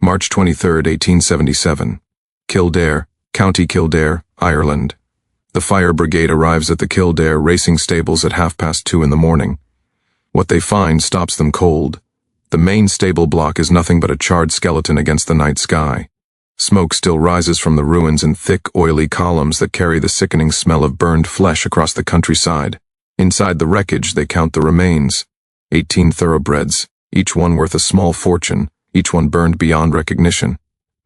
March 23, 1877. Kildare, County Kildare, Ireland. The fire brigade arrives at the Kildare Racing Stables at 2:30 in the morning. What they find stops them cold. The main stable block is nothing but a charred skeleton against the night sky. Smoke still rises from the ruins in thick, oily columns that carry the sickening smell of burned flesh across the countryside. Inside the wreckage, they count the remains. 18 thoroughbreds, each one worth a small fortune, each one burned beyond recognition.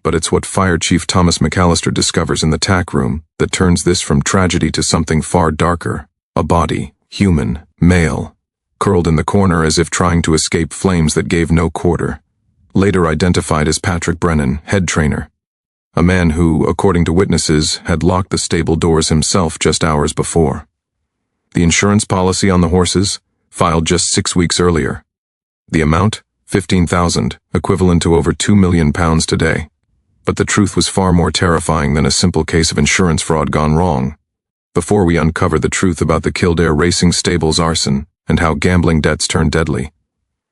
But it's what Fire Chief Thomas McAllister discovers in the tack room that turns this from tragedy to something far darker. A body, human, male, curled in the corner as if trying to escape flames that gave no quarter. Later identified as Patrick Brennan, head trainer. A man who, according to witnesses, had locked the stable doors himself just hours before. The insurance policy on the horses, filed just 6 weeks earlier. The amount? $15,000, equivalent to over £2 million today. But the truth was far more terrifying than a simple case of insurance fraud gone wrong. Before we uncover the truth about the Kildare Racing Stables arson and how gambling debts turn deadly,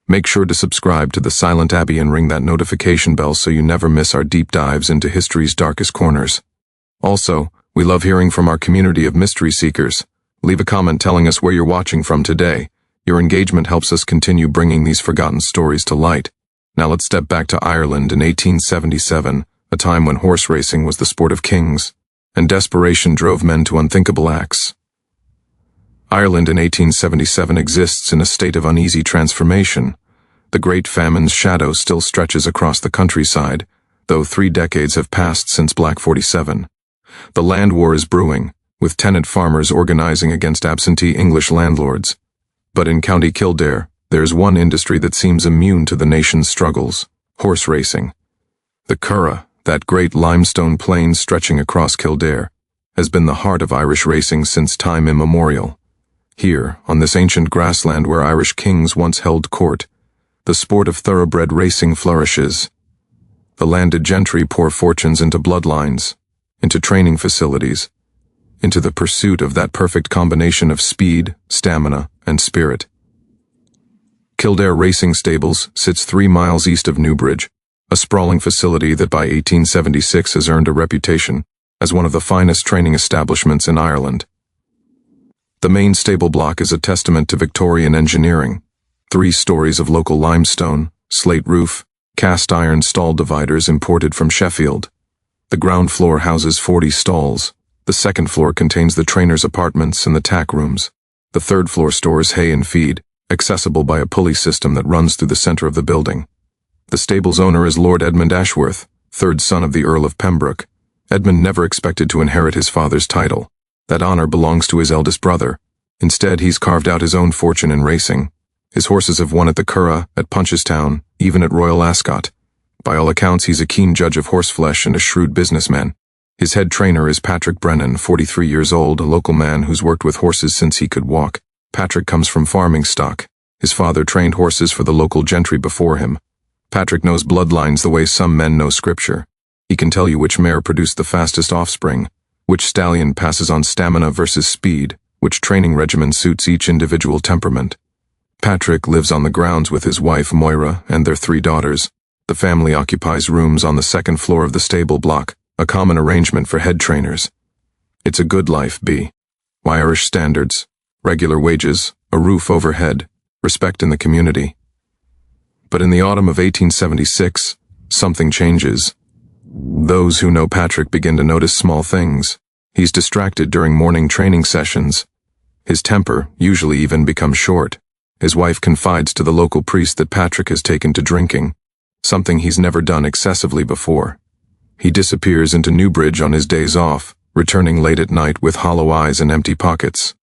make sure to subscribe to The Silent Abbey and ring that notification bell so you never miss our deep dives into history's darkest corners. Also, we love hearing from our community of mystery seekers. Leave a comment telling us where you're watching from today. Your engagement helps us continue bringing these forgotten stories to light. Now let's step back to Ireland in 1877, a time when horse racing was the sport of kings, and desperation drove men to unthinkable acts. Ireland in 1877 exists in a state of uneasy transformation. The Great Famine's shadow still stretches across the countryside, though 3 decades have passed since Black 47. The land war is brewing, with tenant farmers organizing against absentee English landlords. But in County Kildare, there's one industry that seems immune to the nation's struggles: horse racing. The Curragh, that great limestone plain stretching across Kildare, has been the heart of Irish racing since time immemorial. Here, on this ancient grassland where Irish kings once held court, the sport of thoroughbred racing flourishes. The landed gentry pour fortunes into bloodlines, into training facilities, into the pursuit of that perfect combination of speed, stamina, and spirit. Kildare Racing Stables sits 3 miles east of Newbridge, a sprawling facility that by 1876 has earned a reputation as one of the finest training establishments in Ireland. The main stable block is a testament to Victorian engineering. 3 stories of local limestone, slate roof, cast iron stall dividers imported from Sheffield. The ground floor houses 40 stalls. The second floor contains the trainers' apartments and the tack rooms. The third floor stores hay and feed, accessible by a pulley system that runs through the center of the building. The stable's owner is Lord Edmund Ashworth, 3rd son of the Earl of Pembroke. Edmund never expected to inherit his father's title. That honor belongs to his eldest brother. Instead, he's carved out his own fortune in racing. His horses have won at the Curragh, at Punchestown, even at Royal Ascot. By all accounts, he's a keen judge of horseflesh and a shrewd businessman. His head trainer is Patrick Brennan, 43 years old, a local man who's worked with horses since he could walk. Patrick comes from farming stock. His father trained horses for the local gentry before him. Patrick knows bloodlines the way some men know scripture. He can tell you which mare produced the fastest offspring, which stallion passes on stamina versus speed, which training regimen suits each individual temperament. Patrick lives on the grounds with his wife Moira and their 3 daughters. The family occupies rooms on the 2nd floor of the stable block, a common arrangement for head trainers. It's a good life, by Irish standards, regular wages, a roof overhead, respect in the community. But in the autumn of 1876, something changes. Those who know Patrick begin to notice small things. He's distracted during morning training sessions. His temper, usually even, becomes short. His wife confides to the local priest that Patrick has taken to drinking, something he's never done excessively before. He disappears into Newbridge on his days off, returning late at night with hollow eyes and empty pockets.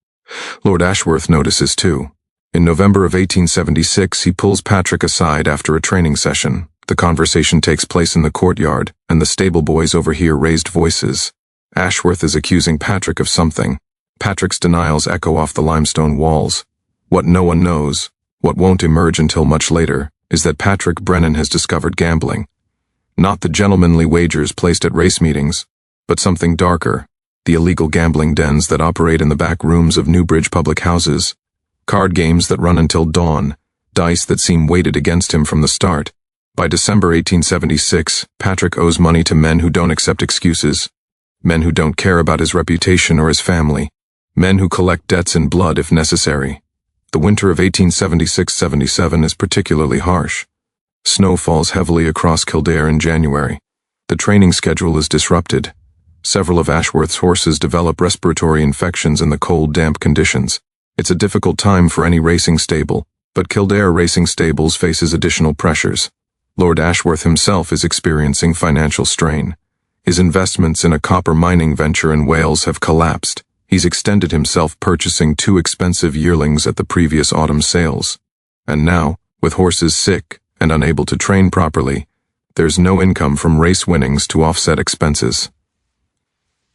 Lord Ashworth notices too. In November of 1876, he pulls Patrick aside after a training session. The conversation takes place in the courtyard, and the stable boys overhear raised voices. Ashworth is accusing Patrick of something. Patrick's denials echo off the limestone walls. What no one knows, what won't emerge until much later, is that Patrick Brennan has discovered gambling. Not the gentlemanly wagers placed at race meetings, but something darker, the illegal gambling dens that operate in the back rooms of Newbridge public houses. Card games that run until dawn, dice that seem weighted against him from the start. By December 1876, Patrick owes money to men who don't accept excuses, men who don't care about his reputation or his family, men who collect debts in blood if necessary. The winter of 1876-77 is particularly harsh. Snow falls heavily across Kildare in January. The training schedule is disrupted. Several of Ashworth's horses develop respiratory infections in the cold, damp conditions. It's a difficult time for any racing stable, but Kildare Racing Stables faces additional pressures. Lord Ashworth himself is experiencing financial strain. His investments in a copper mining venture in Wales have collapsed. He's extended himself purchasing 2 expensive yearlings at the previous autumn sales. And now, with horses sick and unable to train properly, there's no income from race winnings to offset expenses.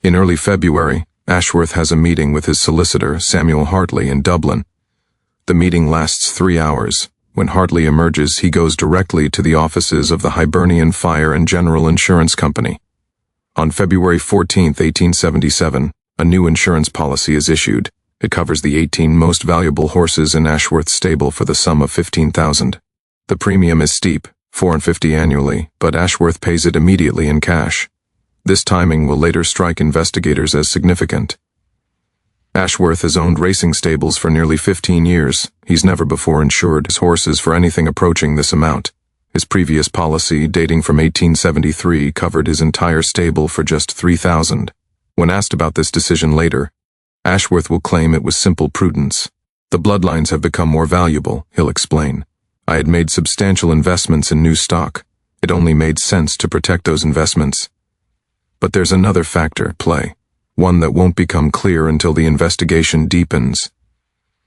In early February, Ashworth has a meeting with his solicitor, Samuel Hartley, in Dublin. The meeting lasts 3 hours. When Hartley emerges, he goes directly to the offices of the Hibernian Fire and General Insurance Company. On February 14, 1877, a new insurance policy is issued. It covers the 18 most valuable horses in Ashworth's stable for the sum of $15,000. The premium is steep, $450 annually, but Ashworth pays it immediately in cash. This timing will later strike investigators as significant. Ashworth has owned racing stables for nearly 15 years. He's never before insured his horses for anything approaching this amount. His previous policy, dating from 1873, covered his entire stable for just $3,000. When asked about this decision later, Ashworth will claim it was simple prudence. The bloodlines have become more valuable, he'll explain. I had made substantial investments in new stock. It only made sense to protect those investments. But there's another factor at play, one that won't become clear until the investigation deepens.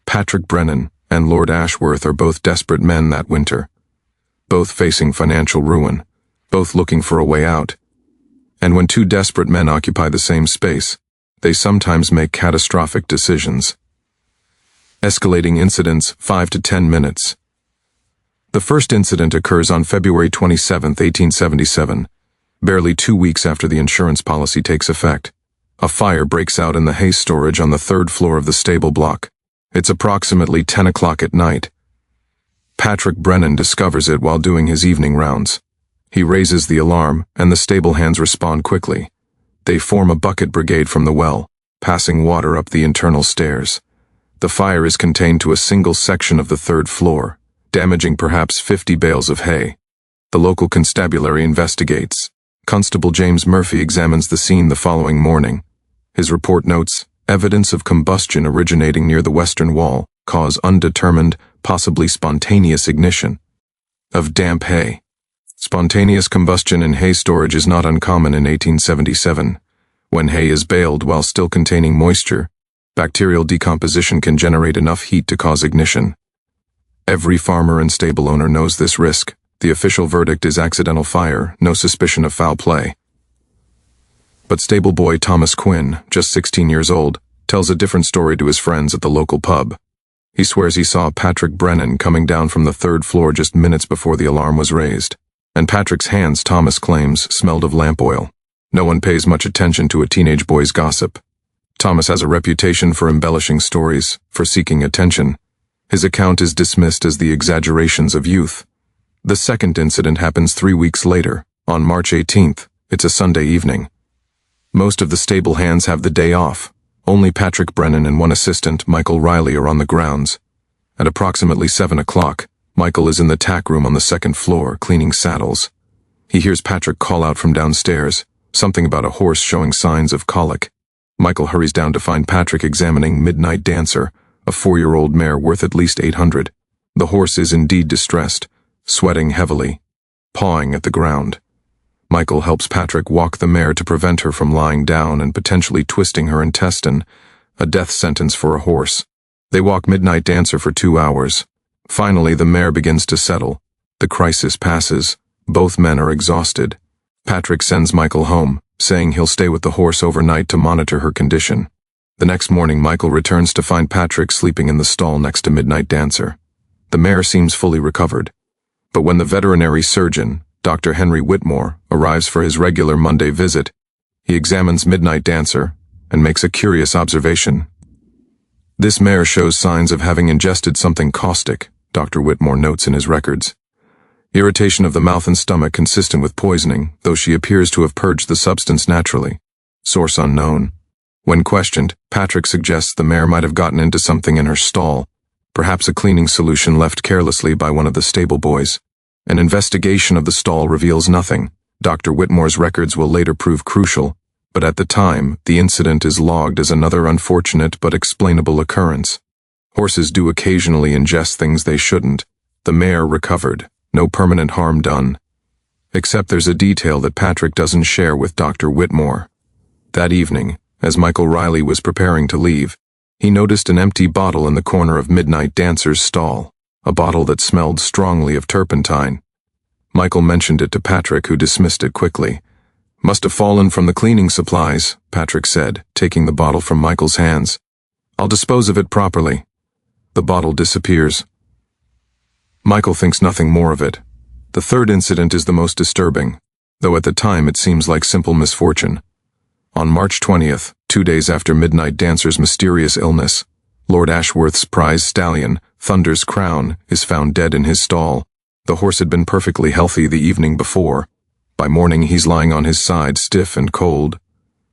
Patrick Brennan and Lord Ashworth are both desperate men that winter, both facing financial ruin, both looking for a way out. And when 2 desperate men occupy the same space, they sometimes make catastrophic decisions. Escalating incidents, 5 to 10 minutes. The first incident occurs on February 27, 1877, barely 2 weeks after the insurance policy takes effect. A fire breaks out in the hay storage on the 3rd floor of the stable block. It's approximately 10 o'clock at night. Patrick Brennan discovers it while doing his evening rounds. He raises the alarm, and the stable hands respond quickly. They form a bucket brigade from the well, passing water up the internal stairs. The fire is contained to a single section of the 3rd floor, damaging perhaps 50 bales of hay. The local constabulary investigates. Constable James Murphy examines the scene the following morning. His report notes, evidence of combustion originating near the western wall, cause undetermined, possibly spontaneous ignition of damp hay. Spontaneous combustion in hay storage is not uncommon in 1877. When hay is baled while still containing moisture, bacterial decomposition can generate enough heat to cause ignition. Every farmer and stable owner knows this risk. The official verdict is accidental fire, no suspicion of foul play. But stable boy Thomas Quinn, just 16 years old, tells a different story to his friends at the local pub. He swears he saw Patrick Brennan coming down from the 3rd floor just minutes before the alarm was raised. And Patrick's hands, Thomas claims, smelled of lamp oil. No one pays much attention to a teenage boy's gossip. Thomas has a reputation for embellishing stories, for seeking attention. His account is dismissed as the exaggerations of youth. The second incident happens 3 weeks later, on March 18th. It's a Sunday evening. Most of the stable hands have the day off. Only Patrick Brennan and one assistant, Michael Riley, are on the grounds. At approximately 7 o'clock, Michael is in the tack room on the 2nd floor, cleaning saddles. He hears Patrick call out from downstairs, something about a horse showing signs of colic. Michael hurries down to find Patrick examining Midnight Dancer, a 4-year-old mare worth at least $800. The horse is indeed distressed, sweating heavily, pawing at the ground. Michael helps Patrick walk the mare to prevent her from lying down and potentially twisting her intestine, a death sentence for a horse. They walk Midnight Dancer for 2 hours. Finally, the mare begins to settle. The crisis passes. Both men are exhausted. Patrick sends Michael home, saying he'll stay with the horse overnight to monitor her condition. The next morning, Michael returns to find Patrick sleeping in the stall next to Midnight Dancer. The mare seems fully recovered. But when the veterinary surgeon, Dr. Henry Whitmore, arrives for his regular Monday visit, he examines Midnight Dancer and makes a curious observation. This mare shows signs of having ingested something caustic, Dr. Whitmore notes in his records. Irritation of the mouth and stomach consistent with poisoning, though she appears to have purged the substance naturally. Source unknown. When questioned, Patrick suggests the mare might have gotten into something in her stall, perhaps a cleaning solution left carelessly by one of the stable boys. An investigation of the stall reveals nothing. Dr. Whitmore's records will later prove crucial, but at the time, the incident is logged as another unfortunate but explainable occurrence. Horses do occasionally ingest things they shouldn't. The mare recovered. No permanent harm done. Except there's a detail that Patrick doesn't share with Dr. Whitmore. That evening, as Michael Riley was preparing to leave, he noticed an empty bottle in the corner of Midnight Dancer's stall, a bottle that smelled strongly of turpentine. Michael mentioned it to Patrick, who dismissed it quickly. "Must have fallen from the cleaning supplies," Patrick said, taking the bottle from Michael's hands. "I'll dispose of it properly." The bottle disappears. Michael thinks nothing more of it. The third incident is the most disturbing, though at the time it seems like simple misfortune. On March 20th, 2 days after Midnight Dancer's mysterious illness, Lord Ashworth's prize stallion, Thunder's Crown, is found dead in his stall. The horse had been perfectly healthy the evening before. By morning he's lying on his side, stiff and cold.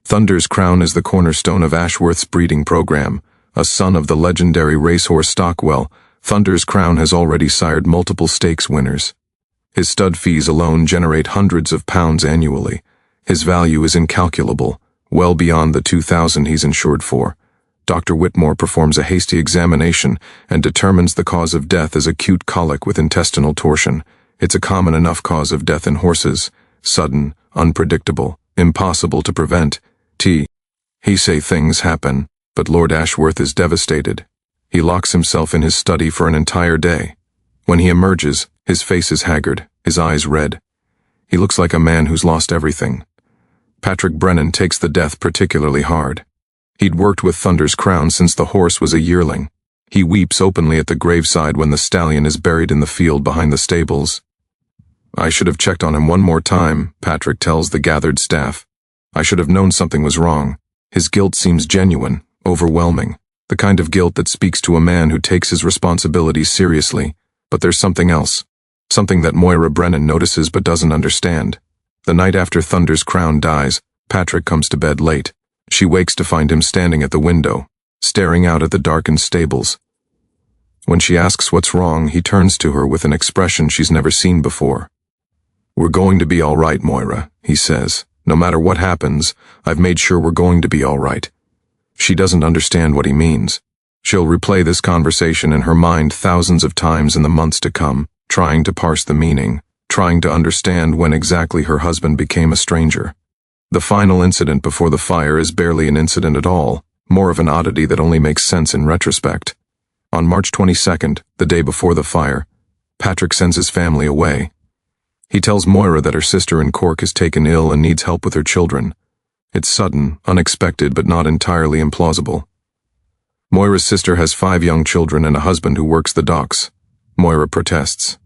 Thunder's Crown is the cornerstone of Ashworth's breeding program. A son of the legendary racehorse Stockwell, Thunder's Crown has already sired multiple stakes winners. His stud fees alone generate hundreds of pounds annually. His value is incalculable, well beyond the $2,000 he's insured for. Dr. Whitmore performs a hasty examination and determines the cause of death as acute colic with intestinal torsion. It's a common enough cause of death in horses. Sudden, unpredictable, impossible to prevent. He say things happen, but Lord Ashworth is devastated. He locks himself in his study for an entire day. When he emerges, his face is haggard, his eyes red. He looks like a man who's lost everything. Patrick Brennan takes the death particularly hard. He'd worked with Thunder's Crown since the horse was a yearling. He weeps openly at the graveside when the stallion is buried in the field behind the stables. "I should have checked on him one more time," Patrick tells the gathered staff. "I should have known something was wrong. His guilt seems genuine, overwhelming, the kind of guilt that speaks to a man who takes his responsibilities seriously. But there's something else, something that Moira Brennan notices but doesn't understand. The night after Thunder's Crown dies, Patrick comes to bed late. She wakes to find him standing at the window, staring out at the darkened stables. When she asks what's wrong, he turns to her with an expression she's never seen before. "We're going to be all right, Moira," he says. "No matter what happens, I've made sure we're going to be all right." She doesn't understand what he means. She'll replay this conversation in her mind thousands of times in the months to come, trying to parse the meaning, trying to understand when exactly her husband became a stranger. The final incident before the fire is barely an incident at all, more of an oddity that only makes sense in retrospect. On March 22nd, the day before the fire, Patrick sends his family away. He tells Moira that her sister in Cork is taken ill and needs help with her children. It's sudden, unexpected, but not entirely implausible. Moira's sister has 5 young children and a husband who works the docks. Moira protests.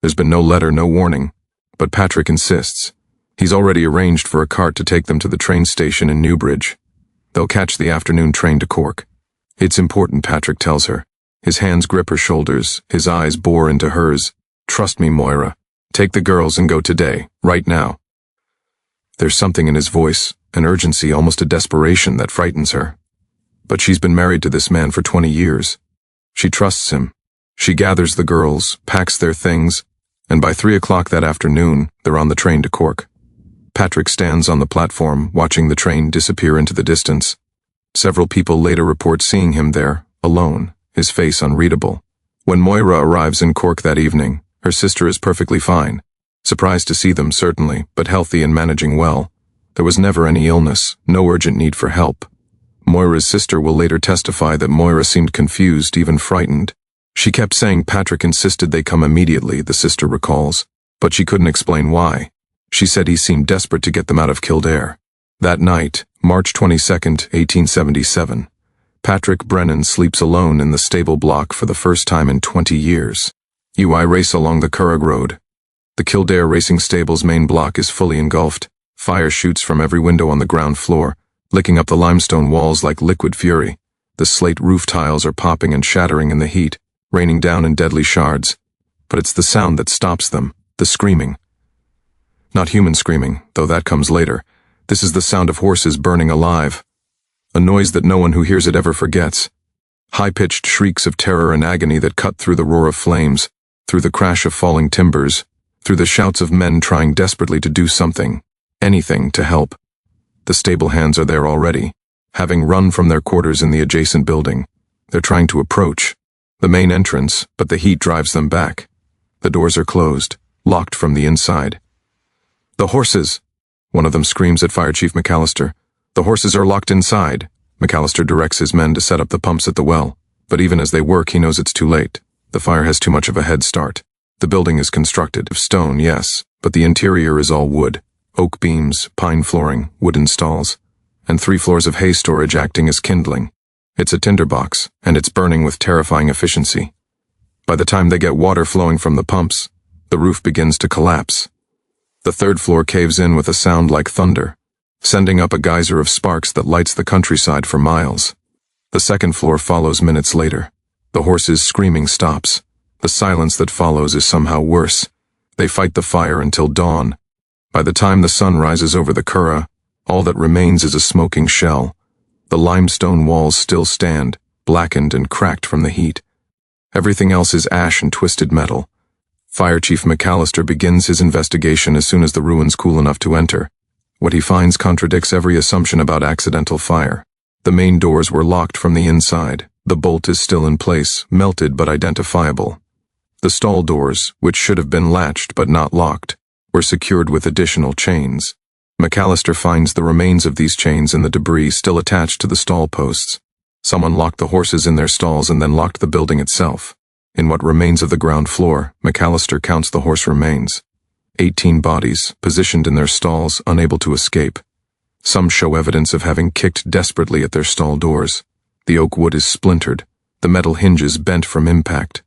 There's been no letter, no warning, but Patrick insists. He's already arranged for a cart to take them to the train station in Newbridge. They'll catch the afternoon train to Cork. "It's important," Patrick tells her. His hands grip her shoulders, his eyes bore into hers. "Trust me, Moira. Take the girls and go today, right now." There's something in his voice, an urgency, almost a desperation, that frightens her. But she's been married to this man for 20 years. She trusts him. She gathers the girls, packs their things, and by 3 o'clock that afternoon, they're on the train to Cork. Patrick stands on the platform, watching the train disappear into the distance. Several people later report seeing him there, alone, his face unreadable. When Moira arrives in Cork that evening, her sister is perfectly fine. Surprised to see them, certainly, but healthy and managing well. There was never any illness, no urgent need for help. Moira's sister will later testify that Moira seemed confused, even frightened. She kept saying Patrick insisted they come immediately, the sister recalls, but she couldn't explain why. She said he seemed desperate to get them out of Kildare. That night, March 22nd, 1877, Patrick Brennan sleeps alone in the stable block for the first time in 20 years. I race along the Curragh Road. The Kildare Racing Stables main block is fully engulfed. Fire shoots from every window on the ground floor, licking up the limestone walls like liquid fury. The slate roof tiles are popping and shattering in the heat, raining down in deadly shards. But it's the sound that stops them, the screaming. Not human screaming, though that comes later. This is the sound of horses burning alive. A noise that no one who hears it ever forgets. High-pitched shrieks of terror and agony that cut through the roar of flames, through the crash of falling timbers, through the shouts of men trying desperately to do something, anything to help. The stable hands are there already, having run from their quarters in the adjacent building. They're trying to approach the main entrance, but the heat drives them back. The doors are closed, locked from the inside. "The horses!" One of them screams at Fire Chief McAllister. "The horses are locked inside." McAllister directs his men to set up the pumps at the well, but even as they work, he knows it's too late. The fire has too much of a head start. The building is constructed of stone, yes, but the interior is all wood. Oak beams, pine flooring, wooden stalls, and 3 floors of hay storage acting as kindling. It's a tinderbox, and it's burning with terrifying efficiency. By the time they get water flowing from the pumps, the roof begins to collapse. The 3rd floor caves in with a sound like thunder, sending up a geyser of sparks that lights the countryside for miles. The 2nd floor follows minutes later. The horses' screaming stops. The silence that follows is somehow worse. They fight the fire until dawn. By the time the sun rises over the Curragh, all that remains is a smoking shell. The limestone walls still stand, blackened and cracked from the heat. Everything else is ash and twisted metal. Fire Chief McAllister begins his investigation as soon as the ruins cool enough to enter. What he finds contradicts every assumption about accidental fire. The main doors were locked from the inside. The bolt is still in place, melted but identifiable. The stall doors, which should have been latched but not locked, were secured with additional chains. McAllister finds the remains of these chains in the debris still attached to the stall posts. Someone locked the horses in their stalls and then locked the building itself. In what remains of the ground floor, McAllister counts the horse remains. 18 bodies, positioned in their stalls, unable to escape. Some show evidence of having kicked desperately at their stall doors. The oak wood is splintered, the metal hinges bent from impact.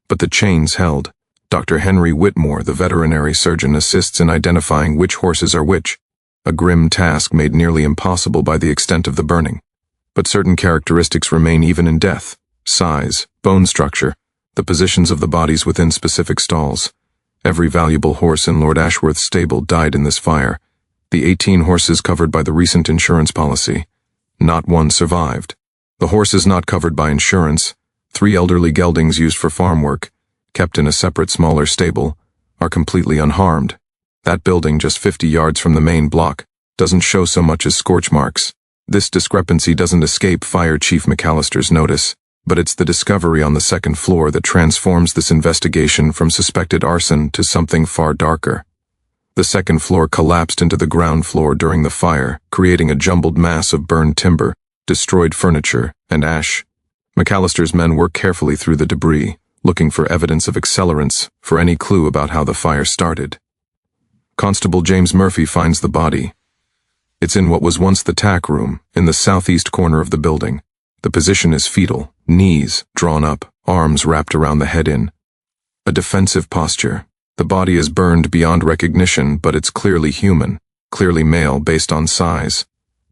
But the chains held. Dr. Henry Whitmore, the veterinary surgeon, assists in identifying which horses are which, a grim task made nearly impossible by the extent of the burning. But certain characteristics remain even in death: size, bone structure, the positions of the bodies within specific stalls. Every valuable horse in Lord Ashworth's stable died in this fire. The 18 horses covered by the recent insurance policy. Not one survived. The horses not covered by insurance, 3 elderly geldings used for farm work, kept in a separate smaller stable, are completely unharmed. That building just 50 yards from the main block doesn't show so much as scorch marks. This discrepancy doesn't escape Fire Chief McAllister's notice, but it's the discovery on the 2nd floor that transforms this investigation from suspected arson to something far darker. The 2nd floor collapsed into the ground floor during the fire, creating a jumbled mass of burned timber, destroyed furniture, and ash. McAllister's men work carefully through the debris, looking for evidence of accelerants, for any clue about how the fire started. Constable James Murphy finds the body. It's in what was once the tack room, in the southeast corner of the building. The position is fetal, knees drawn up, arms wrapped around the head in. A defensive posture. The body is burned beyond recognition, but it's clearly human, clearly male based on size.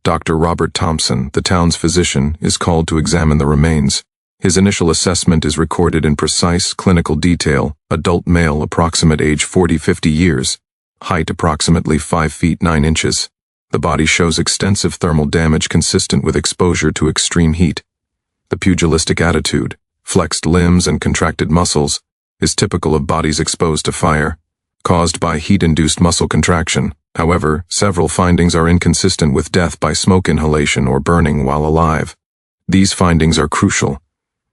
Dr. Robert Thompson, the town's physician, is called to examine the remains. His initial assessment is recorded in precise clinical detail: adult male, approximate age 40-50 years, height approximately 5 feet 9 inches. The body shows extensive thermal damage consistent with exposure to extreme heat. The pugilistic attitude, flexed limbs and contracted muscles, is typical of bodies exposed to fire, caused by heat-induced muscle contraction. However, several findings are inconsistent with death by smoke inhalation or burning while alive. These findings are crucial.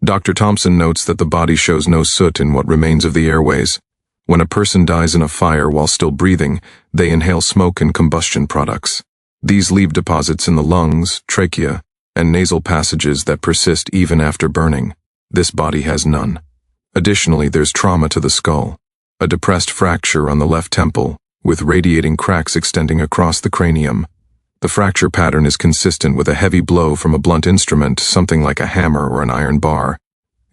Dr. Thompson notes that the body shows no soot in what remains of the airways. When a person dies in a fire while still breathing, they inhale smoke and combustion products. These leave deposits in the lungs, trachea, and nasal passages that persist even after burning. This body has none. Additionally, there's trauma to the skull, a depressed fracture on the left temple, with radiating cracks extending across the cranium. The fracture pattern is consistent with a heavy blow from a blunt instrument, something like a hammer or an iron bar.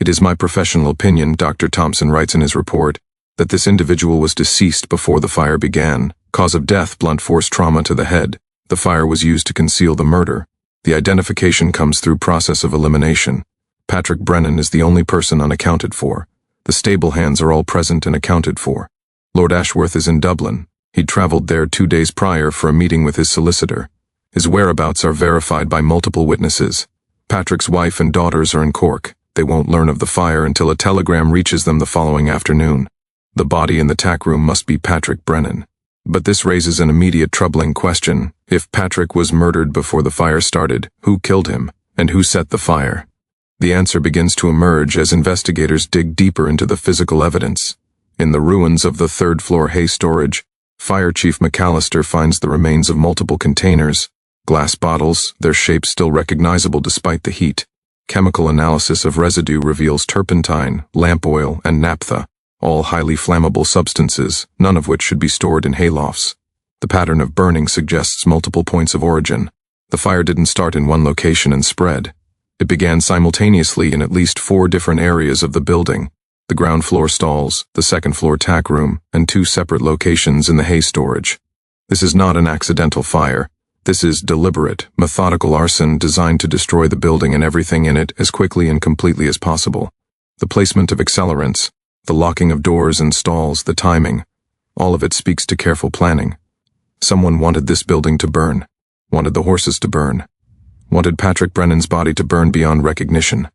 It is my professional opinion, Dr. Thompson writes in his report, that this individual was deceased before the fire began. Cause of death: blunt force trauma to the head. The fire was used to conceal the murder. The identification comes through process of elimination. Patrick Brennan is the only person unaccounted for. The stable hands are all present and accounted for. Lord Ashworth is in Dublin. He'd travelled there 2 days prior for a meeting with his solicitor. His whereabouts are verified by multiple witnesses. Patrick's wife and daughters are in Cork. They won't learn of the fire until a telegram reaches them the following afternoon. The body in the tack room must be Patrick Brennan. But this raises an immediate troubling question. If Patrick was murdered before the fire started, who killed him, and who set the fire? The answer begins to emerge as investigators dig deeper into the physical evidence. In the ruins of the third-floor hay storage, Fire Chief McAllister finds the remains of multiple containers, glass bottles, their shape still recognizable despite the heat. Chemical analysis of residue reveals turpentine, lamp oil, and naphtha, all highly flammable substances, none of which should be stored in haylofts. The pattern of burning suggests multiple points of origin. The fire didn't start in one location and spread. It began simultaneously in at least 4 different areas of the building: the ground floor stalls, the second floor tack room, and 2 separate locations in the hay storage. This is not an accidental fire. This is deliberate, methodical arson designed to destroy the building and everything in it as quickly and completely as possible. The placement of accelerants, the locking of doors and stalls, the timing, all of it speaks to careful planning. Someone wanted this building to burn, wanted the horses to burn, wanted Patrick Brennan's body to burn beyond recognition.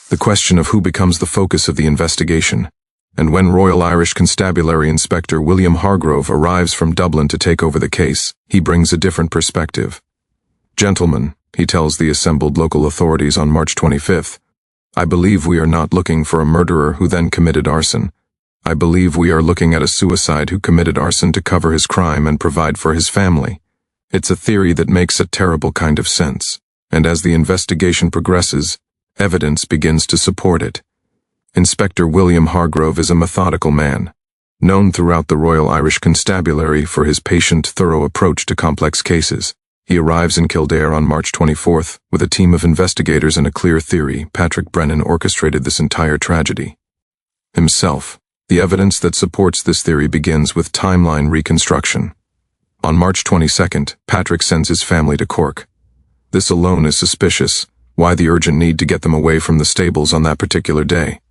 The question of who becomes the focus of the investigation, and when Royal Irish Constabulary Inspector William Hargrove arrives from Dublin to take over the case, he brings a different perspective. "Gentlemen," he tells the assembled local authorities on March 25th, "I believe we are not looking for a murderer who then committed arson. I believe we are looking at a suicide who committed arson to cover his crime and provide for his family. It's a theory that makes a terrible kind of sense, and as the investigation progresses, evidence begins to support it." Inspector William Hargrove is a methodical man, known throughout the Royal Irish Constabulary for his patient, thorough approach to complex cases. He arrives in Kildare on March 24th with a team of investigators and a clear theory: Patrick Brennan orchestrated this entire tragedy himself. The evidence that supports this theory begins with timeline reconstruction. On March 22nd, Patrick sends his family to Cork. This alone is suspicious. Why the urgent need to get them away from the stables on that particular day?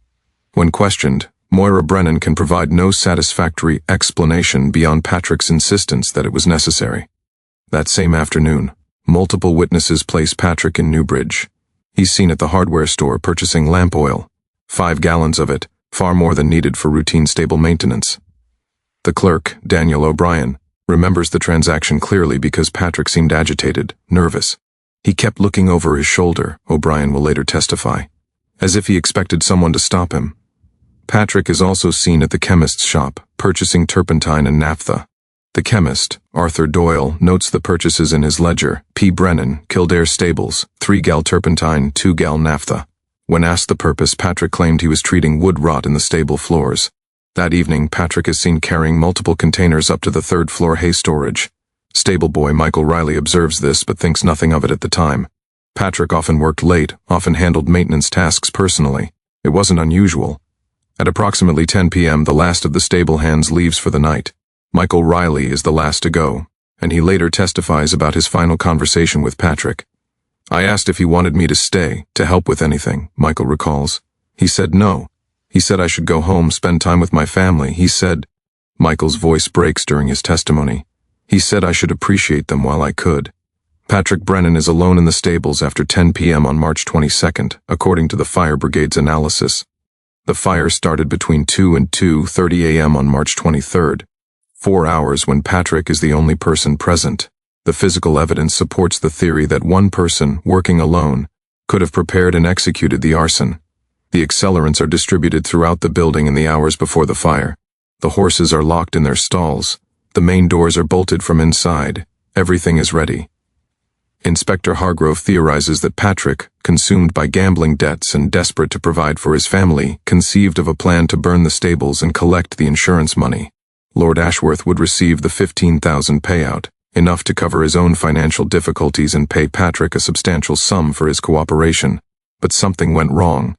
When questioned, Moira Brennan can provide no satisfactory explanation beyond Patrick's insistence that it was necessary. That same afternoon, multiple witnesses place Patrick in Newbridge. He's seen at the hardware store purchasing lamp oil, 5 gallons of it, far more than needed for routine stable maintenance. The clerk, Daniel O'Brien, remembers the transaction clearly because Patrick seemed agitated, nervous. He kept looking over his shoulder, O'Brien will later testify, as if he expected someone to stop him. Patrick is also seen at the chemist's shop, purchasing turpentine and naphtha. The chemist, Arthur Doyle, notes the purchases in his ledger: P. Brennan, Kildare Stables, 3 gal turpentine, 2 gal naphtha. When asked the purpose, Patrick claimed he was treating wood rot in the stable floors. That evening, Patrick is seen carrying multiple containers up to the third-floor hay storage. Stable boy Michael Riley observes this but thinks nothing of it at the time. Patrick often worked late, often handled maintenance tasks personally. It wasn't unusual. At approximately 10 p.m., the last of the stable hands leaves for the night. Michael Riley is the last to go, and he later testifies about his final conversation with Patrick. "I asked if he wanted me to stay, to help with anything," Michael recalls. "He said no. He said I should go home, spend time with my family. He said..." Michael's voice breaks during his testimony. "He said I should appreciate them while I could." Patrick Brennan is alone in the stables after 10 p.m. on March 22nd, according to the fire brigade's analysis. The fire started between 2 and 2:30 a.m. on March 23rd, 4 hours when Patrick is the only person present. The physical evidence supports the theory that one person, working alone, could have prepared and executed the arson. The accelerants are distributed throughout the building in the hours before the fire. The horses are locked in their stalls. The main doors are bolted from inside. Everything is ready. Inspector Hargrove theorizes that Patrick, consumed by gambling debts and desperate to provide for his family, conceived of a plan to burn the stables and collect the insurance money. Lord Ashworth would receive the $15,000 payout, enough to cover his own financial difficulties and pay Patrick a substantial sum for his cooperation. But something went wrong.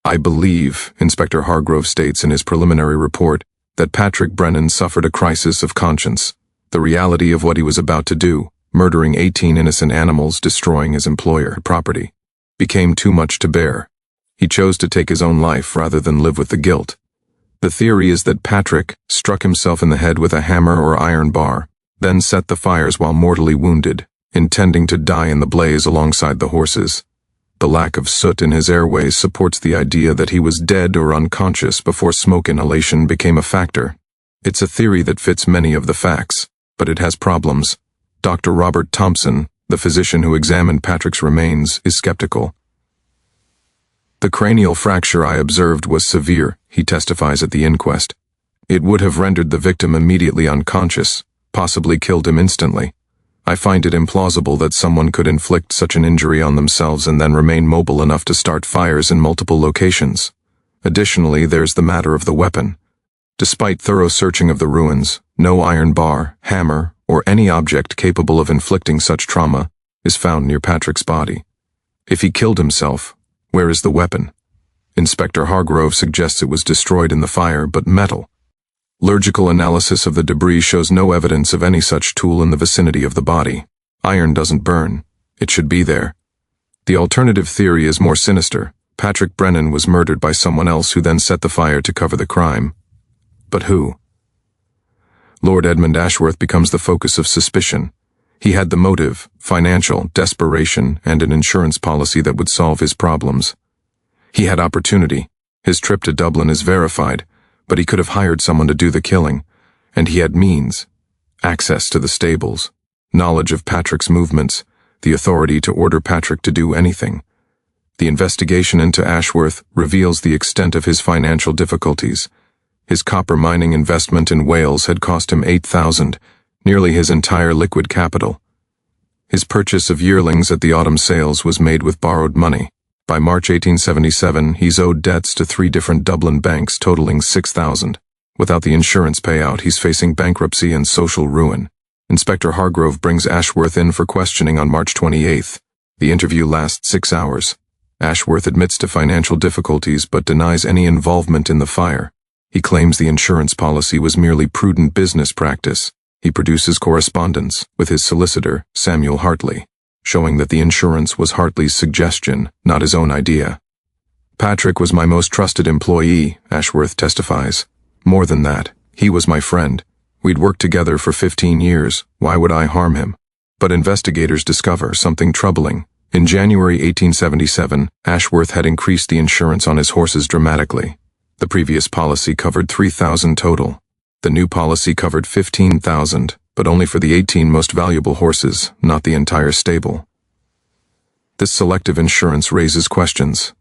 "I believe," Inspector Hargrove states in his preliminary report, "that Patrick Brennan suffered a crisis of conscience. The reality of what he was about to do, murdering 18 innocent animals, destroying his employer property, became too much to bear. He chose to take his own life rather than live with the guilt. The theory is that Patrick struck himself in the head with a hammer or iron bar, then set the fires while mortally wounded, intending to die in the blaze alongside the horses. The lack of soot in his airways supports the idea that he was dead or unconscious before smoke inhalation became a factor. It's a theory that fits many of the facts, but it has problems. Dr. Robert Thompson, the physician who examined Patrick's remains, is skeptical. The cranial fracture I observed was severe, he testifies at the inquest. It would have rendered the victim immediately unconscious, possibly killed him instantly. I find it implausible that someone could inflict such an injury on themselves and then remain mobile enough to start fires in multiple locations. Additionally, there's the matter of the weapon. Despite thorough searching of the ruins, no iron bar, hammer, or any object capable of inflicting such trauma is found near Patrick's body. If he killed himself, where is the weapon? Inspector Hargrove suggests it was destroyed in the fire, but metal. Logical analysis of the debris shows no evidence of any such tool in the vicinity of the body. Iron doesn't burn. It should be there. The alternative theory is more sinister. Patrick Brennan was murdered by someone else who then set the fire to cover the crime. But who? Lord Edmund Ashworth becomes the focus of suspicion. He had the motive, financial, desperation, and an insurance policy that would solve his problems. He had opportunity. His trip to Dublin is verified, but he could have hired someone to do the killing, and he had means, access to the stables, knowledge of Patrick's movements, the authority to order Patrick to do anything. The investigation into Ashworth reveals the extent of his financial difficulties. His copper mining investment in Wales had cost him $8,000, nearly his entire liquid capital. His purchase of yearlings at the autumn sales was made with borrowed money. By March 1877, he's owed debts to 3 different Dublin banks totaling $6,000. Without the insurance payout, he's facing bankruptcy and social ruin. Inspector Hargrove brings Ashworth in for questioning on March 28th. The interview lasts 6 hours. Ashworth admits to financial difficulties but denies any involvement in the fire. He claims the insurance policy was merely prudent business practice. He produces correspondence with his solicitor, Samuel Hartley, showing that the insurance was Hartley's suggestion, not his own idea. Patrick was my most trusted employee, Ashworth testifies. More than that, he was my friend. We'd worked together for 15 years. Why would I harm him? But investigators discover something troubling. In January 1877, Ashworth had increased the insurance on his horses dramatically. The previous policy covered $3,000 total. The new policy covered $15,000, but only for the 18 most valuable horses, not the entire stable. This selective insurance raises questions.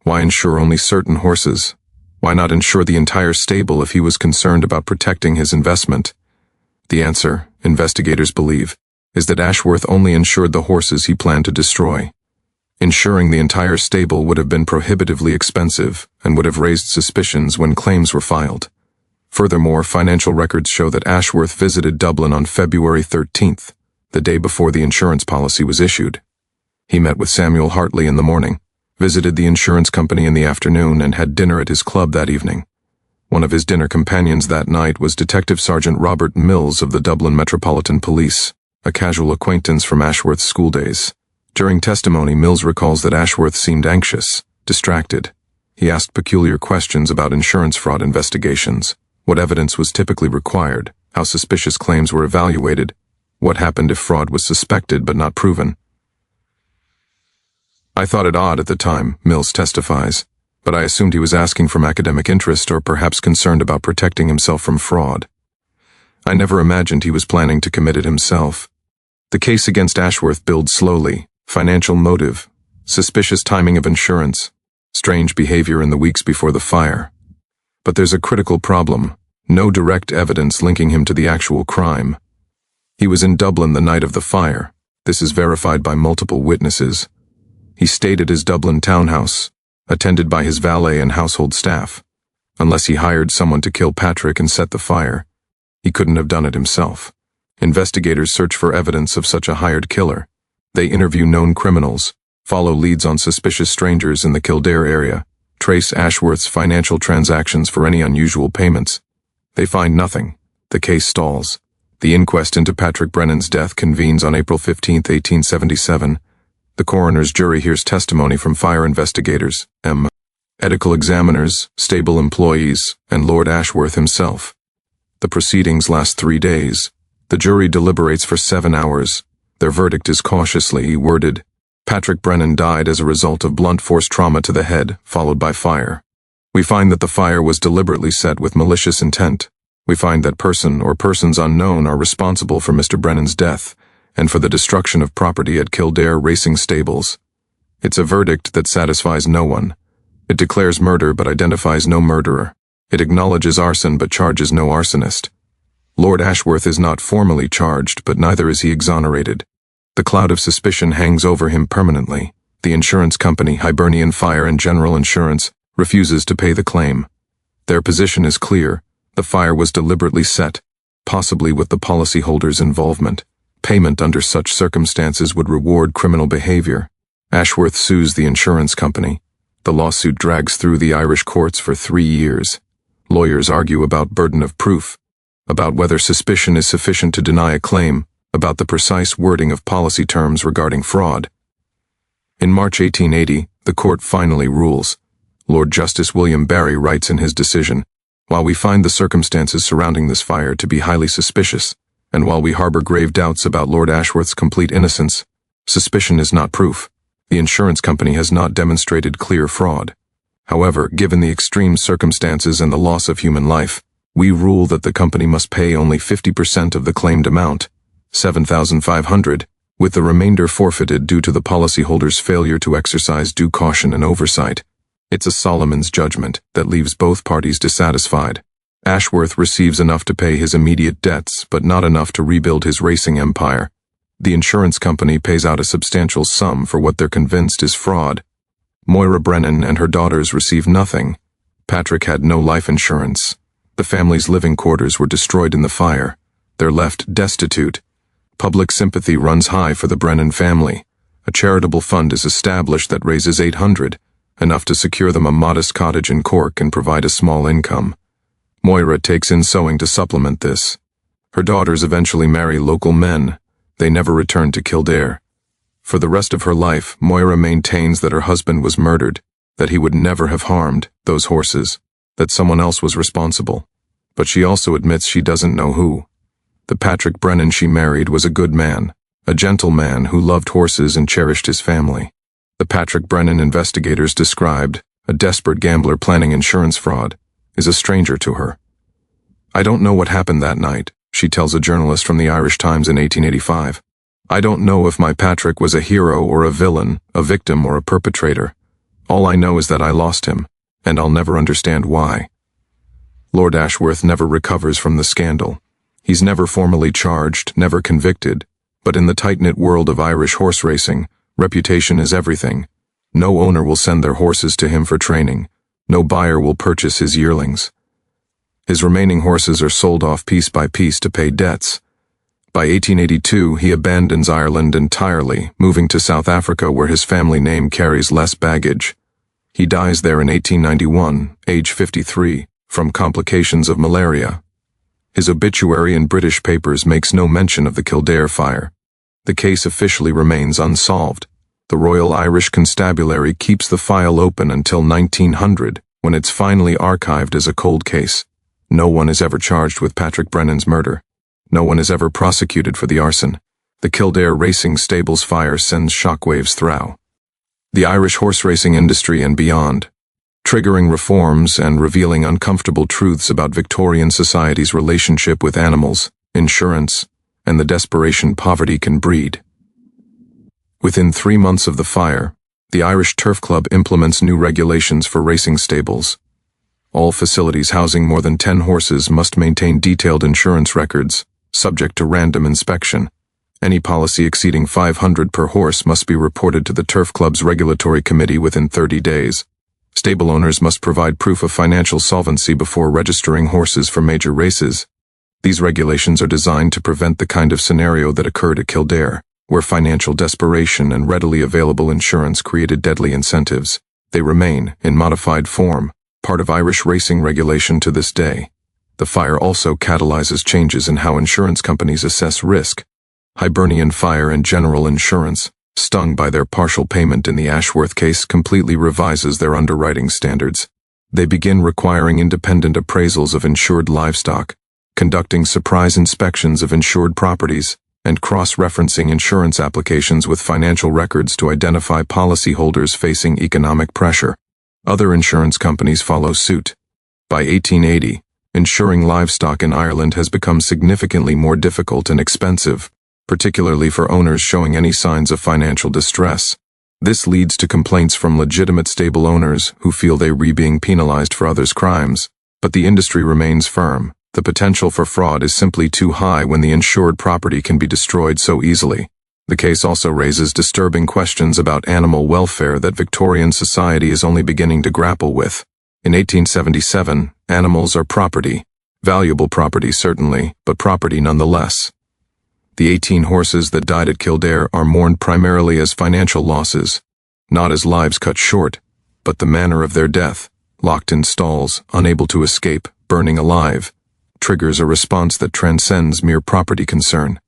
Why insure only certain horses? Why not insure the entire stable if he was concerned about protecting his investment? The answer, investigators believe, is that Ashworth only insured the horses he planned to destroy. Insuring the entire stable would have been prohibitively expensive and would have raised suspicions when claims were filed. Furthermore, financial records show that Ashworth visited Dublin on February 13th, the day before the insurance policy was issued. He met with Samuel Hartley in the morning, visited the insurance company in the afternoon, and had dinner at his club that evening. One of his dinner companions that night was Detective Sergeant Robert Mills of the Dublin Metropolitan Police, a casual acquaintance from Ashworth's school days. During testimony, Mills recalls that Ashworth seemed anxious, distracted. He asked peculiar questions about insurance fraud investigations. What evidence was typically required, how suspicious claims were evaluated, what happened if fraud was suspected but not proven. I thought it odd at the time, Mills testifies, but I assumed he was asking from academic interest or perhaps concerned about protecting himself from fraud. I never imagined he was planning to commit it himself. The case against Ashworth builds slowly. Financial motive, suspicious timing of insurance, strange behavior in the weeks before the fire. But there's a critical problem. No direct evidence linking him to the actual crime. He was in Dublin the night of the fire. This is verified by multiple witnesses. He stayed at his Dublin townhouse, attended by his valet and household staff. Unless he hired someone to kill Patrick and set the fire, he couldn't have done it himself. Investigators search for evidence of such a hired killer. They interview known criminals, follow leads on suspicious strangers in the Kildare area, trace Ashworth's financial transactions for any unusual payments. They find nothing. The case stalls. The inquest into Patrick Brennan's death convenes on April 15, 1877. The coroner's jury hears testimony from fire investigators, medical examiners, stable employees, and Lord Ashworth himself. The proceedings last 3 days. The jury deliberates for 7 hours. Their verdict is cautiously worded. Patrick Brennan died as a result of blunt force trauma to the head, followed by fire. We find that the fire was deliberately set with malicious intent. We find that person or persons unknown are responsible for Mr. Brennan's death and for the destruction of property at Kildare Racing Stables. It's a verdict that satisfies no one. It declares murder but identifies no murderer. It acknowledges arson but charges no arsonist. Lord Ashworth is not formally charged, but neither is he exonerated. The cloud of suspicion hangs over him permanently. The insurance company, Hibernian Fire and General Insurance, refuses to pay the claim. Their position is clear. The fire was deliberately set, possibly with the policyholder's involvement. Payment under such circumstances would reward criminal behavior. Ashworth sues the insurance company. The lawsuit drags through the Irish courts for 3 years. Lawyers argue about burden of proof, about whether suspicion is sufficient to deny a claim, about the precise wording of policy terms regarding fraud. In March 1880, the court finally rules. Lord Justice William Barry writes in his decision, "While we find the circumstances surrounding this fire to be highly suspicious, and while we harbor grave doubts about Lord Ashworth's complete innocence, suspicion is not proof. The insurance company has not demonstrated clear fraud. However, given the extreme circumstances and the loss of human life, we rule that the company must pay only 50% of the claimed amount, $7,500, with the remainder forfeited due to the policyholder's failure to exercise due caution and oversight. It's a Solomon's judgment that leaves both parties dissatisfied. Ashworth receives enough to pay his immediate debts, but not enough to rebuild his racing empire. The insurance company pays out a substantial sum for what they're convinced is fraud. Moira Brennan and her daughters receive nothing. Patrick had no life insurance. The family's living quarters were destroyed in the fire. They're left destitute. Public sympathy runs high for the Brennan family. A charitable fund is established that raises $800, enough to secure them a modest cottage in Cork and provide a small income. Moira takes in sewing to supplement this. Her daughters eventually marry local men. They never return to Kildare. For the rest of her life, Moira maintains that her husband was murdered, that he would never have harmed those horses, that someone else was responsible. But she also admits she doesn't know who. The Patrick Brennan she married was a good man, a gentle man who loved horses and cherished his family. The Patrick Brennan investigators described, a desperate gambler planning insurance fraud, is a stranger to her. "I don't know what happened that night," she tells a journalist from the Irish Times in 1885. "I don't know if my Patrick was a hero or a villain, a victim or a perpetrator. All I know is that I lost him, and I'll never understand why." Lord Ashworth never recovers from the scandal. He's never formally charged, never convicted, but in the tight-knit world of Irish horse racing, reputation is everything. No owner will send their horses to him for training. No buyer will purchase his yearlings. His remaining horses are sold off piece by piece to pay debts. By 1882, he abandons Ireland entirely, moving to South Africa where his family name carries less baggage. He dies there in 1891, age 53, from complications of malaria. His obituary in British papers makes no mention of the Kildare fire. The case officially remains unsolved. The Royal Irish Constabulary keeps the file open until 1900, when it's finally archived as a cold case. No one is ever charged with Patrick Brennan's murder. No one is ever prosecuted for the arson. The Kildare Racing Stables fire sends shockwaves through the Irish horse racing industry and beyond, triggering reforms and revealing uncomfortable truths about Victorian society's relationship with animals, insurance, and the desperation poverty can breed. Within 3 months of the fire, the Irish Turf Club implements new regulations for racing stables. All facilities housing more than 10 horses must maintain detailed insurance records, subject to random inspection. Any policy exceeding 500 per horse must be reported to the Turf Club's regulatory committee within 30 days. Stable owners must provide proof of financial solvency before registering horses for major races. These regulations are designed to prevent the kind of scenario that occurred at Kildare, where financial desperation and readily available insurance created deadly incentives. They remain, in modified form, part of Irish racing regulation to this day. The fire also catalyzes changes in how insurance companies assess risk. Hibernian Fire and General Insurance, stung by their partial payment in the Ashworth case, completely revises their underwriting standards. They begin requiring independent appraisals of insured livestock, conducting surprise inspections of insured properties, and cross-referencing insurance applications with financial records to identify policyholders facing economic pressure. Other insurance companies follow suit. By 1880, insuring livestock in Ireland has become significantly more difficult and expensive, particularly for owners showing any signs of financial distress. This leads to complaints from legitimate stable owners who feel they are being penalized for others' crimes, but the industry remains firm. The potential for fraud is simply too high when the insured property can be destroyed so easily. The case also raises disturbing questions about animal welfare that Victorian society is only beginning to grapple with. In 1877, animals are property. Valuable property certainly, but property nonetheless. The 18 horses that died at Kildare are mourned primarily as financial losses, not as lives cut short, but the manner of their death, locked in stalls, unable to escape, burning alive, triggers a response that transcends mere property concern.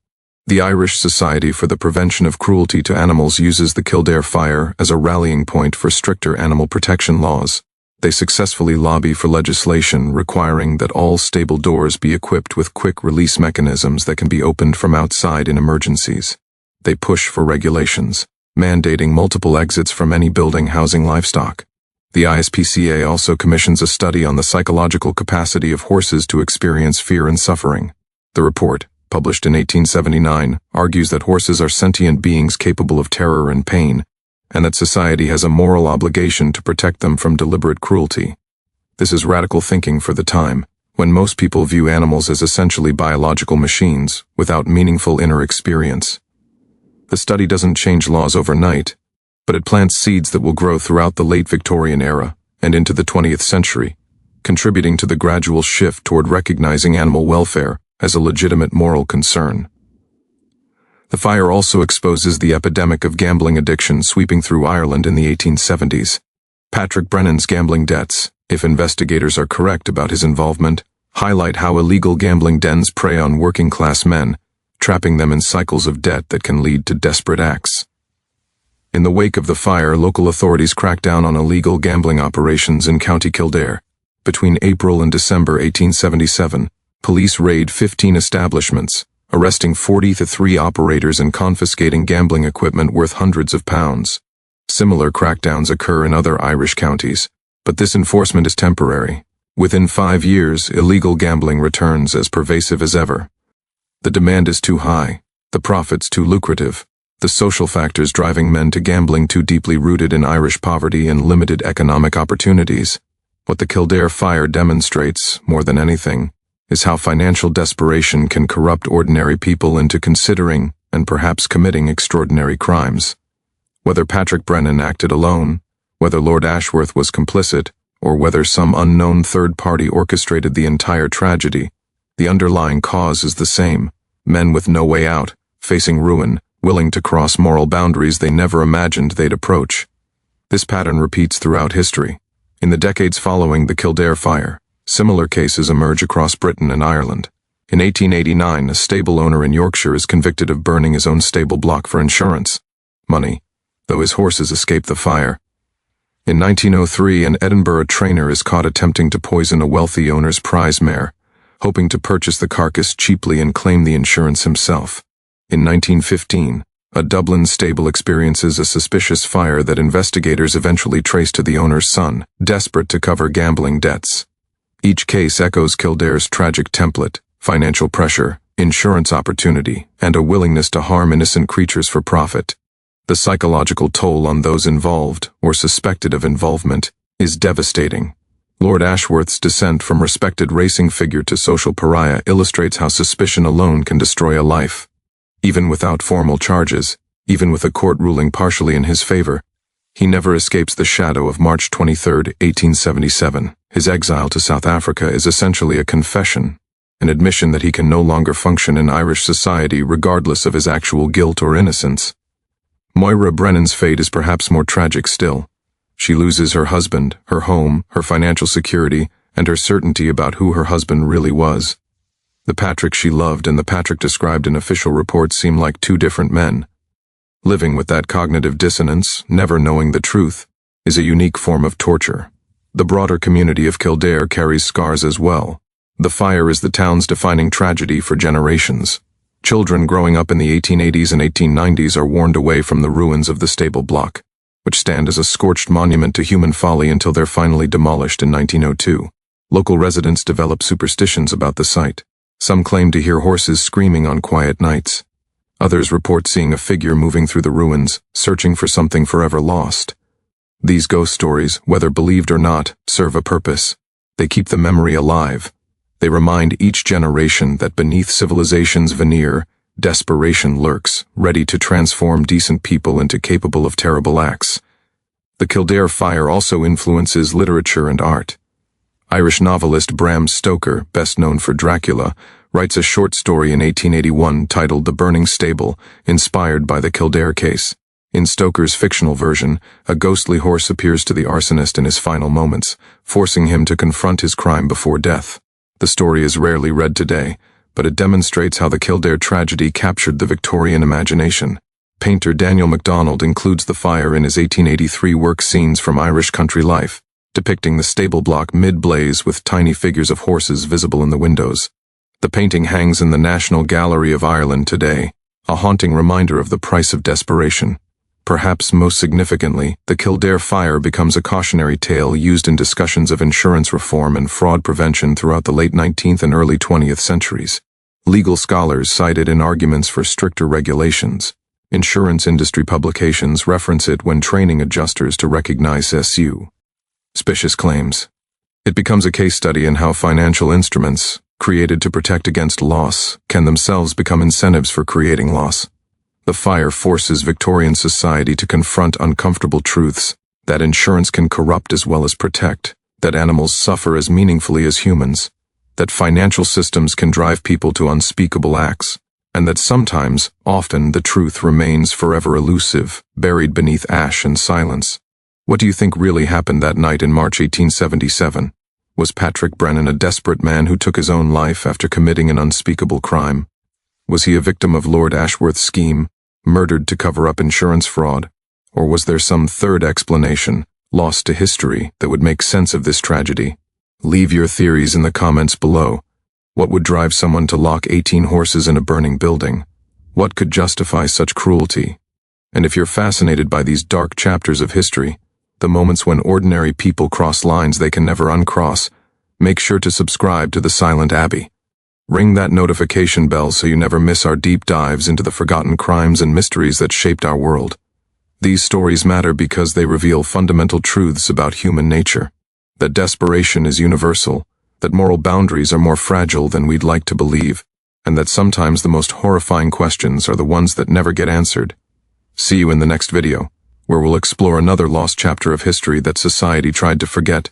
The Irish Society for the Prevention of Cruelty to Animals uses the Kildare fire as a rallying point for stricter animal protection laws. They successfully lobby for legislation requiring that all stable doors be equipped with quick-release mechanisms that can be opened from outside in emergencies. They push for regulations, mandating multiple exits from any building housing livestock. The ISPCA also commissions a study on the psychological capacity of horses to experience fear and suffering. The report, published in 1879, argues that horses are sentient beings capable of terror and pain, and that society has a moral obligation to protect them from deliberate cruelty. This is radical thinking for the time, when most people view animals as essentially biological machines, without meaningful inner experience. The study doesn't change laws overnight, but it plants seeds that will grow throughout the late Victorian era and into the 20th century, contributing to the gradual shift toward recognizing animal welfare as a legitimate moral concern. The fire also exposes the epidemic of gambling addiction sweeping through Ireland in the 1870s. Patrick Brennan's gambling debts, if investigators are correct about his involvement, highlight how illegal gambling dens prey on working-class men, trapping them in cycles of debt that can lead to desperate acts. In the wake of the fire, local authorities cracked down on illegal gambling operations in County Kildare. Between April and December 1877, police raid 15 establishments, arresting 43 operators and confiscating gambling equipment worth hundreds of pounds. Similar crackdowns occur in other Irish counties, but this enforcement is temporary. Within 5 years, illegal gambling returns as pervasive as ever. The demand is too high, the profits too lucrative, the social factors driving men to gambling too deeply rooted in Irish poverty and limited economic opportunities. What the Kildare fire demonstrates, more than anything, is how financial desperation can corrupt ordinary people into considering and perhaps committing extraordinary crimes. Whether Patrick Brennan acted alone, whether Lord Ashworth was complicit, or whether some unknown third party orchestrated the entire tragedy, the underlying cause is the same: men with no way out, facing ruin, willing to cross moral boundaries they never imagined they'd approach. This pattern repeats throughout history. In the decades following the Kildare fire, similar cases emerge across Britain and Ireland. In 1889, a stable owner in Yorkshire is convicted of burning his own stable block for insurance money, though his horses escaped the fire. In 1903, an Edinburgh trainer is caught attempting to poison a wealthy owner's prize mare, hoping to purchase the carcass cheaply and claim the insurance himself. In 1915, a Dublin stable experiences a suspicious fire that investigators eventually trace to the owner's son, desperate to cover gambling debts. Each case echoes Kildare's tragic template: financial pressure, insurance opportunity, and a willingness to harm innocent creatures for profit. The psychological toll on those involved, or suspected of involvement, is devastating. Lord Ashworth's descent from respected racing figure to social pariah illustrates how suspicion alone can destroy a life. Even without formal charges, even with a court ruling partially in his favor, he never escapes the shadow of March 23, 1877. His exile to South Africa is essentially a confession, an admission that he can no longer function in Irish society regardless of his actual guilt or innocence. Moira Brennan's fate is perhaps more tragic still. She loses her husband, her home, her financial security, and her certainty about who her husband really was. The Patrick she loved and the Patrick described in official reports seem like two different men. Living with that cognitive dissonance, never knowing the truth, is a unique form of torture. The broader community of Kildare carries scars as well. The fire is the town's defining tragedy for generations. Children growing up in the 1880s and 1890s are warned away from the ruins of the stable block, which stand as a scorched monument to human folly until they're finally demolished in 1902. Local residents develop superstitions about the site. Some claim to hear horses screaming on quiet nights. Others report seeing a figure moving through the ruins, searching for something forever lost. These ghost stories, whether believed or not, serve a purpose. They keep the memory alive. They remind each generation that beneath civilization's veneer, desperation lurks, ready to transform decent people into capable of terrible acts. The Kildare fire also influences literature and art. Irish novelist Bram Stoker, best known for Dracula, writes a short story in 1881 titled The Burning Stable, inspired by the Kildare case. In Stoker's fictional version, a ghostly horse appears to the arsonist in his final moments, forcing him to confront his crime before death. The story is rarely read today, but it demonstrates how the Kildare tragedy captured the Victorian imagination. Painter Daniel MacDonald includes the fire in his 1883 work Scenes from Irish Country Life, depicting the stable block mid-blaze with tiny figures of horses visible in the windows. The painting hangs in the National Gallery of Ireland today, a haunting reminder of the price of desperation. Perhaps most significantly, the Kildare fire becomes a cautionary tale used in discussions of insurance reform and fraud prevention throughout the late 19th and early 20th centuries. Legal scholars cite it in arguments for stricter regulations. Insurance industry publications reference it when training adjusters to recognize suspicious claims. It becomes a case study in how financial instruments, created to protect against loss, can themselves become incentives for creating loss. The fire forces Victorian society to confront uncomfortable truths, that insurance can corrupt as well as protect, that animals suffer as meaningfully as humans, that financial systems can drive people to unspeakable acts, and that sometimes, often, the truth remains forever elusive, buried beneath ash and silence. What do you think really happened that night in March 1877? Was Patrick Brennan a desperate man who took his own life after committing an unspeakable crime? Was he a victim of Lord Ashworth's scheme, murdered to cover up insurance fraud? Or was there some third explanation, lost to history, that would make sense of this tragedy? Leave your theories in the comments below. What would drive someone to lock 18 horses in a burning building? What could justify such cruelty? And if you're fascinated by these dark chapters of history, the moments when ordinary people cross lines they can never uncross, make sure to subscribe to The Silent Abbey. Ring that notification bell so you never miss our deep dives into the forgotten crimes and mysteries that shaped our world. These stories matter because they reveal fundamental truths about human nature. That desperation is universal, that moral boundaries are more fragile than we'd like to believe, and that sometimes the most horrifying questions are the ones that never get answered. See you in the next video, where we'll explore another lost chapter of history that society tried to forget.